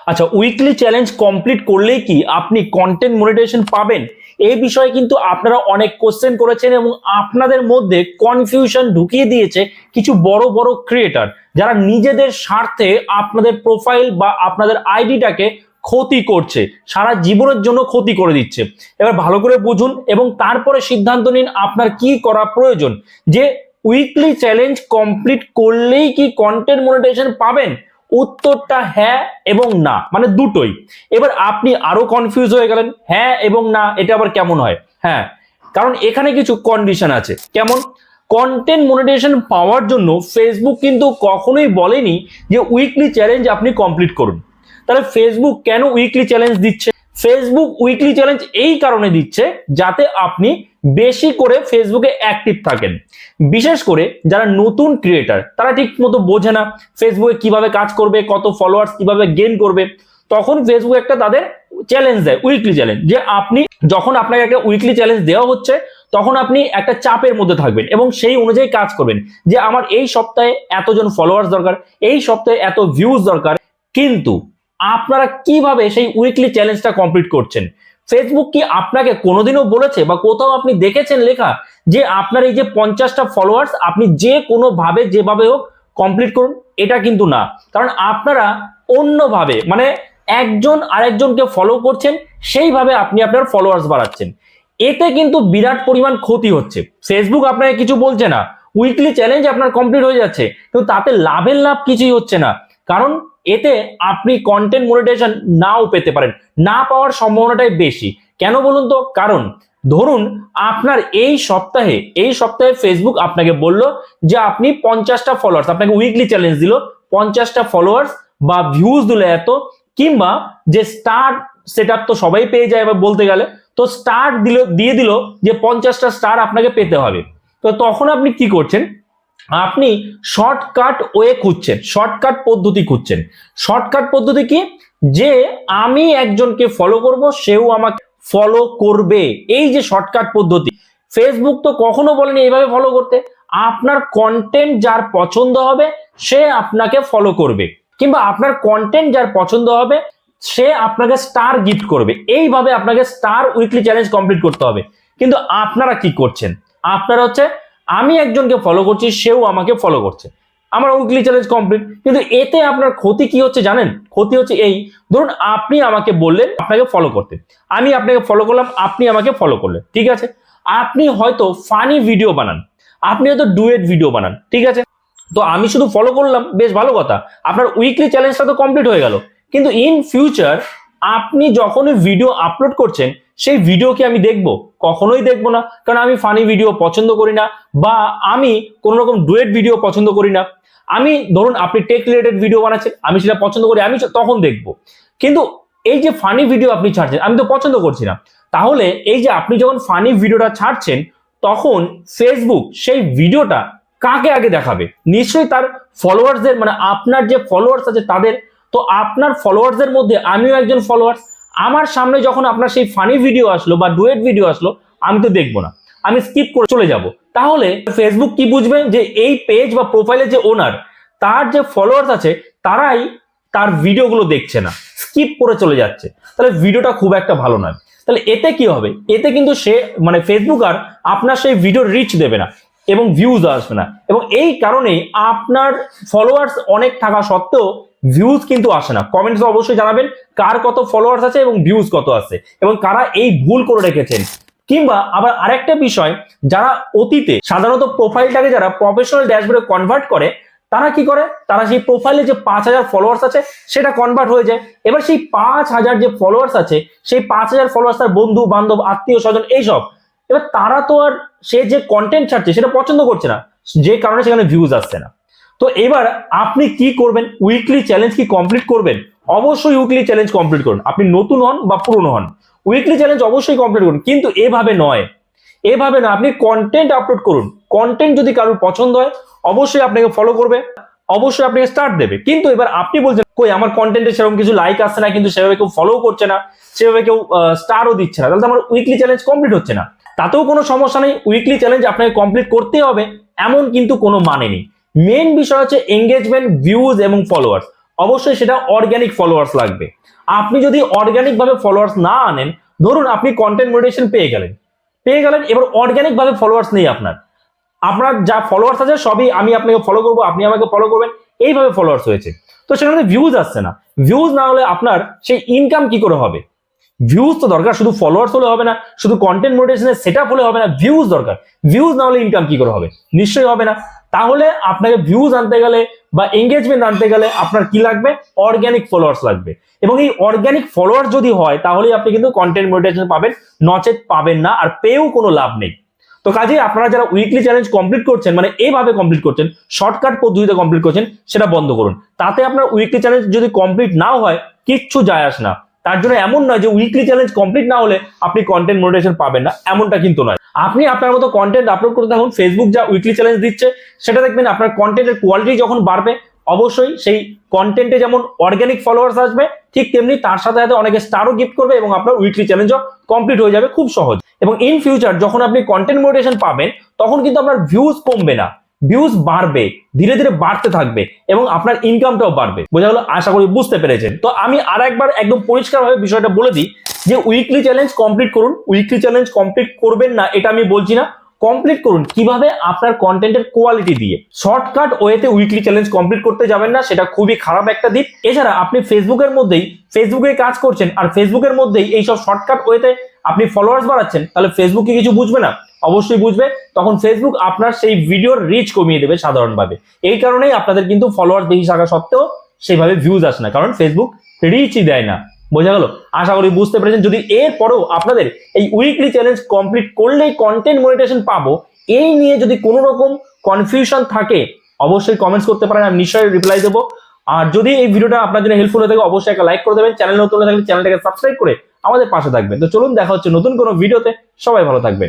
আচ্ছা, weekly challenge complete করলেই কি আপনি কন্টেন্ট মনিটাইজেশন পাবেন? এই বিষয়ে কিন্তু আপনারা অনেক কোশ্চেন করেছেন এবং আপনাদের মধ্যে কনফিউশন ঢুকিয়ে দিয়েছে কিছু বড় বড় ক্রিয়েটর, যারা নিজেদের স্বার্থে আপনাদের প্রোফাইল বা আপনাদের আইডিটাকে ক্ষতি করছে, সারা জীবনের জন্য ক্ষতি করে দিচ্ছে। এবার ভালো করে বুঝুন এবং তারপরে সিদ্ধান্ত নিন আপনার কি করা প্রয়োজন। যে উইকলি চ্যালেঞ্জ কমপ্লিট করলেই কি কন্টেন্ট মনিটাইজেশন পাবেন? উত্তরটা হ্যাঁ এবং না, মানে দুটোই। এবার আপনি আরো কনফিউজ হয়ে গেলেন, হ্যাঁ এবং না এটা আবার কেমন হয়? হ্যাঁ, কারণ এখানে কিছু কন্ডিশন আছে। কেমন? কন্টেন্ট মনিটাইজেশন পাওয়ার জন্য ফেসবুক কিন্তু কখনোই বলেনি যে উইকলি চ্যালেঞ্জ আপনি কমপ্লিট করুন। তাহলে ফেসবুক কেন উইকলি চ্যালেঞ্জ দিচ্ছে? ফেসবুক উইকলি চ্যালেঞ্জ এই কারণে দিচ্ছে যাতে আপনি বেশি করে ফেসবুকে অ্যাক্টিভ থাকেন। বিশেষ করে যারা নতুন ক্রিয়েটার, তারা ঠিক মতো বোঝে না ফেসবুকে কিভাবে কাজ করবে, কত ফলোয়ার্স কিভাবে গেইন করবে, তখন ফেসবুক একটা তাদের চ্যালেঞ্জ দেয়, উইকলি চ্যালেঞ্জ। যে আপনি যখন আপনাকে একটা উইকলি চ্যালেঞ্জ দেওয়া হচ্ছে তখন আপনি একটা চাপের মধ্যে থাকবেন এবং সেই অনুযায়ী কাজ করবেন যে আমার এই সপ্তাহে এতজন ফলোয়ার্স দরকার, এই সপ্তাহে এত ভিউজ দরকার। কিন্তু আপনারা কিভাবে সেই উইকলি চ্যালেঞ্জটা কমপ্লিট করছেন? ফেসবুক কি আপনাকে কোনোদিনও বলেছে বা কোথাও আপনি দেখেছেন লেখা যে আপনার এই যে 50টা ফলোয়ার্স আপনি যে কোনো ভাবে যেভাবে হোক কমপ্লিট করুন? এটা কিন্তু না। কারণ আপনারা অন্যভাবে, মানে একজন আরেকজনকে ফলো করছেন, সেইভাবে আপনি আপনার ফলোয়ার্স বাড়াচ্ছেন। এতে কিন্তু বিরাট পরিমাণ ক্ষতি হচ্ছে। ফেসবুক আপনাকে কিছু বলছে না, উইকলি চ্যালেঞ্জ আপনার কমপ্লিট হয়ে যাচ্ছে, কিন্তু তাতে লাভের লাভ কিছুই হচ্ছে না। কারণ এতে আপনি কন্টেন্ট মনিটাইজেশন নাও পেতে পারেন, না পাওয়ার সম্ভাবনাটাই বেশি। কেন বলুন তো? কারণ ধরুন আপনার এই সপ্তাহে ফেসবুক আপনাকে বলল যে আপনি 50টা ফলোয়ার্স, আপনাকে উইকলি চ্যালেঞ্জ দিল 50টা ফলোয়ার্স বা ভিউজ দিল এত, কিংবা যে স্টার সেটআপ তো সবাই পেয়ে যায় এবার বলতে গেলে, তো স্টার দিয়ে দিল যে 50টা স্টার আপনাকে পেতে হবে। তো তখন আপনি কি করছেন? আপনি শর্টকাট ওয়ে খুঁজছেন, শর্টকাট পদ্ধতি খুঁজছেন। শর্টকাট পদ্ধতি কি? যে আমি একজনকে ফলো করব, সেও আমাকে ফলো করবে। এই যে শর্টকাট পদ্ধতি, ফেসবুক তো কখনো বলেনি এইভাবে ফলো করতে। আপনার কন্টেন্ট যার পছন্দ হবে সে আপনাকে ফলো করবে, কিংবা আপনার কন্টেন্ট যার পছন্দ হবে সে আপনাকে স্টার গিফট করবে। এইভাবে আপনাকে স্টার উইকলি চ্যালেঞ্জ কমপ্লিট করতে হবে। কিন্তু আপনারা কি করছেন? আপনারা হচ্ছে আমি একজনকে ফলো করছি, সেও আমাকে ফলো করছে, আমার উইকলি চ্যালেঞ্জ কমপ্লিট। কিন্তু এতে আপনার ক্ষতি কি হচ্ছে জানেন? ক্ষতি হচ্ছে এই, ধরুন আপনি আমাকে বললেন আপনাকে ফলো করতে, আমি আপনাকে ফলো করলাম, আপনি আমাকে ফলো করলেন, ঠিক আছে। আপনি হয়তো ফানি ভিডিও বানান, আপনি হয়তো ডুয়েট ভিডিও বানান, ঠিক আছে। তো আমি শুধু ফলো করলাম, বেশ ভালো কথা, আপনার উইকলি চ্যালেঞ্জটা তো কমপ্লিট হয়ে গেল। কিন্তু ইন ফিউচার আপনি যখনই ভিডিও আপলোড করছেন, সেই ভিডিও কি আমি দেখবো? কখনোই দেখবো না, কারণ আমি ফানি ভিডিও পছন্দ করি না, বা আমি কোন রকম ডুয়েট ভিডিও পছন্দ করি না। আমি ধরুন আপনি টেক রিলেটেড ভিডিও বানাচ্ছেন, আমি সেটা পছন্দ করি, আমি তখন দেখবো। কিন্তু এই যে ফানি ভিডিও আপনি ছাড়ছেন, আমি তো পছন্দ করছি না। তাহলে এই যে আপনি যখন ফানি ভিডিওটা ছাড়ছেন, তখন ফেসবুক সেই ভিডিওটা কাকে আগে দেখাবে? নিশ্চয়ই তার ফলোয়ার্সদের, মানে আপনার যে ফলোয়ার্স আছে তাদের। তো আপনার ফলোয়ার্সদের মধ্যে আমিও একজন ফলোয়ার্স, আমার সামনে যখন আপনার সেই ফানি ভিডিও আসলো বা ডুয়েট ভিডিও আসলো, আমি তো দেখবো না, আমি স্কিপ করে চলে যাব। তাহলে ফেসবুক কি বুঝবে? যে এই পেজ বা প্রোফাইলের যে ওনার, তার যে ফলোয়ার্স আছে তারাই তার ভিডিওগুলো দেখছে না, স্কিপ করে চলে যাচ্ছে। তাহলে ভিডিওটা খুব একটা ভালো নয়। তাহলে এতে কি হবে? এতে কিন্তু সে, মানে ফেসবুক আর আপনার সেই ভিডিও রিচ দেবে না এবং ভিউজ আসবে না। এবং এই কারণেই আপনার ফলোয়ার্স অনেক থাকা সত্ত্বেও ভিউজ কিন্তু আসে না। কমেন্টস অবশ্যই জানাবেন কার কত ফলোয়ার্স আছে এবং ভিউজ কত আছে, এবং কারা এই ভুল করে রেখেছেন। কিংবা আবার আরেকটা বিষয়, যারা অতীতে সাধারণত প্রোফাইলটাকে যারা প্রফেশনাল ড্যাশবোর্ডে কনভার্ট করে, তারা কি করে? তারা সেই প্রোফাইলে যে 5000 ফলোয়ার্স আছে সেটা কনভার্ট হয়ে যায়। এবার সেই 5000 যে ফলোয়ার্স আছে, সেই 5000 ফলোয়ার্স তার বন্ধু বান্ধব, আত্মীয় স্বজন, এইসব। এবার তারা তো আর সে যে কন্টেন্ট ছাড়ছে সেটা পছন্দ করছে না, যে কারণে সেখানে ভিউজ আসছে না। তো এবার আপনি কি করবেন? উইকলি চ্যালেঞ্জ কি কমপ্লিট করবেন? অবশ্যই উইকলি চ্যালেঞ্জ কমপ্লিট করুন, আপনি নতুন হন বা পুরনো হন, উইকলি চ্যালেঞ্জ অবশ্যই কমপ্লিট করুন। কিন্তু এভাবে নয়, এভাবে না, আপনি কন্টেন্ট আপলোড করুন। কন্টেন্ট যদি কারোর পছন্দ হয় অবশ্যই আপনাকে ফলো করবে, অবশ্যই আপনাকে স্টার্ট দেবে। কিন্তু এবার আপনি বলছেন কই আমার কন্টেন্টে সেরকম কিছু লাইক আসছে না, কিন্তু সেভাবে কেউ ফলো করছে না, সেভাবে কেউ স্টারও দিচ্ছে না, তাহলে তো আমার উইকলি চ্যালেঞ্জ কমপ্লিট হচ্ছে না। তাতেও কোনো সমস্যা নেই, উইকলি চ্যালেঞ্জ আপনাকে কমপ্লিট করতে হবে এমন কিন্তু কোনো মানে নেই। মেন বিষয় হচ্ছে এঙ্গেজমেন্ট, ভিউজ এবং ফলোয়ার্স। অবশ্যই সেটা অর্গানিক ফলোয়ার্স লাগবে। আপনি যদি অর্গানিক ভাবে ফলোয়ার্স না আনেন, ধরুন আপনি কন্টেন্ট মনিটাইজেশন পেয়ে গেলেন, এবার অর্গানিক ভাবে ফলোয়ার্স নেই আপনার, আপনার যা ফলোয়ার্স আছে সবই আমি আপনাকে ফলো করবো, আপনি আমাকে ফলো করবেন, এইভাবে ফলোয়ার্স হয়েছে, তো সেখানে ভিউজ আসছে না। ভিউজ না হলে আপনার সেই ইনকাম কি করে হবে? ভিউজ তো দরকার, শুধু ফলোয়ার্স হলে হবে না, শুধু কন্টেন্ট মনিটাইজেশনের সেটআপ হলে হবে না, ভিউজ দরকার। ভিউজ না হলে ইনকাম কি করে হবে? নিশ্চয়ই হবে না। তাহলে আপনাকে ভিউজ আনতে গেলে বা এঙ্গেজমেন্ট আনতে গেলে আপনার কি লাগবে? অর্গানিক ফলোয়ার্স লাগবে। এবং এই অর্গানিক ফলোয়ার যদি হয় তাহলেই আপনি কিন্তু কন্টেন্ট মনিটাইজেশন পাবেন, নচেত পাবেন না, আর পেয়েও কোনো লাভ নেই। তো কাজেই আপনারা যারা উইকলি চ্যালেঞ্জ কমপ্লিট করছেন, মানে এইভাবে কমপ্লিট করছেন, শর্টকাট পদ্ধতিতে কমপ্লিট করছেন, সেটা বন্ধ করুন। তাতে আপনার উইকলি চ্যালেঞ্জ যদি কমপ্লিট নাও হয়, কিচ্ছু যায় আসে না। তার জন্য এমন নয় যে উইকলি চ্যালেঞ্জ কমপ্লিট না হলে আপনি কন্টেন্ট মনিটাইজেশন পাবেন না, এমনটা কিন্তু নয়। আপনি আপনার মতো কন্টেন্ট আপলোড করতে থাকুন, ফেসবুক যা উইকলি চ্যালেঞ্জ দিচ্ছে সেটা দেখবেন আপনার কন্টেন্টের কোয়ালিটি যখন বাড়বে, অবশ্যই সেই কন্টেন্টে যেমন অর্গানিক ফলোয়ার্স আসবে, ঠিক তেমনি তার সাথে সাথে অনেকে স্টারও গিফট করবে এবং আপনার উইকলি চ্যালেঞ্জও কমপ্লিট হয়ে যাবে খুব সহজ। এবং ইন ফিউচার যখন আপনি কন্টেন্ট মনিটাইজেশন পাবেন, তখন কিন্তু আপনার ভিউজ কমবে না, ভিউজ বাড়বে, ধীরে ধীরে বাড়তে থাকবে এবং আপনার ইনকামটাও বাড়বে। বোঝা গেল? আশা করি বুঝতে পেরেছেন। তো আমি আর একবার একদম পরিষ্কারভাবে বিষয়টা বলে দিই যে উইকলি চ্যালেঞ্জ কমপ্লিট করুন। উইকলি চ্যালেঞ্জ কমপ্লিট করবেন না এটা আমি বলছি না, কমপ্লিট করুন। কিভাবে? আপনার কন্টেন্টের কোয়ালিটি দিয়ে। শর্টকাট ওয়েতে উইকলি চ্যালেঞ্জ কমপ্লিট করতে যাবেন না, সেটা খুবই খারাপ একটা দিক। এছাড়া আপনি ফেসবুকে কাজ করছেন আর ফেসবুকের মধ্যেই এইসব শর্টকাট ওয়েতে আপনি ফলোয়ার্স বাড়াচ্ছেন, তাহলে ফেসবুক কি কিছু বুঝবে না? অবশ্যই বুঝবে। তখন ফেসবুক আপনার সেই ভিডিওর রিচ কমিয়ে দেবে সাধারণভাবে। এই কারণেই আপনাদের কিন্তু ফলোয়ার্স বেশি থাকা সত্ত্বেও সেইভাবে ভিউজ আসে না, কারণ ফেসবুক রিচই দেয় না। বোঝা গেল? আশা করি বুঝতে পেরেছেন। যদি এর পরেও আপনাদের এই উইকলি চ্যালেঞ্জ কমপ্লিট করলেই কন্টেন্ট মনিটাইজেশন পাবো, এই নিয়ে যদি কোনো রকম কনফিউশন থাকে, অবশ্যই কমেন্টস করতে পারেন, আমি নিশ্চয়ই রিপ্লাই দেবো। আর যদি এই ভিডিওটা আপনার জন্য হেল্পফুল হয়ে থাকে, অবশ্যই একটা লাইক করে দেবেন। চ্যানেল নতুন হলে থাকলে চ্যানেলটাকে সাবস্ক্রাইব করে আমাদের পাশে থাকবেন। তো চলুন, দেখা হচ্ছে নতুন কোনো ভিডিওতে। সবাই ভালো থাকবেন।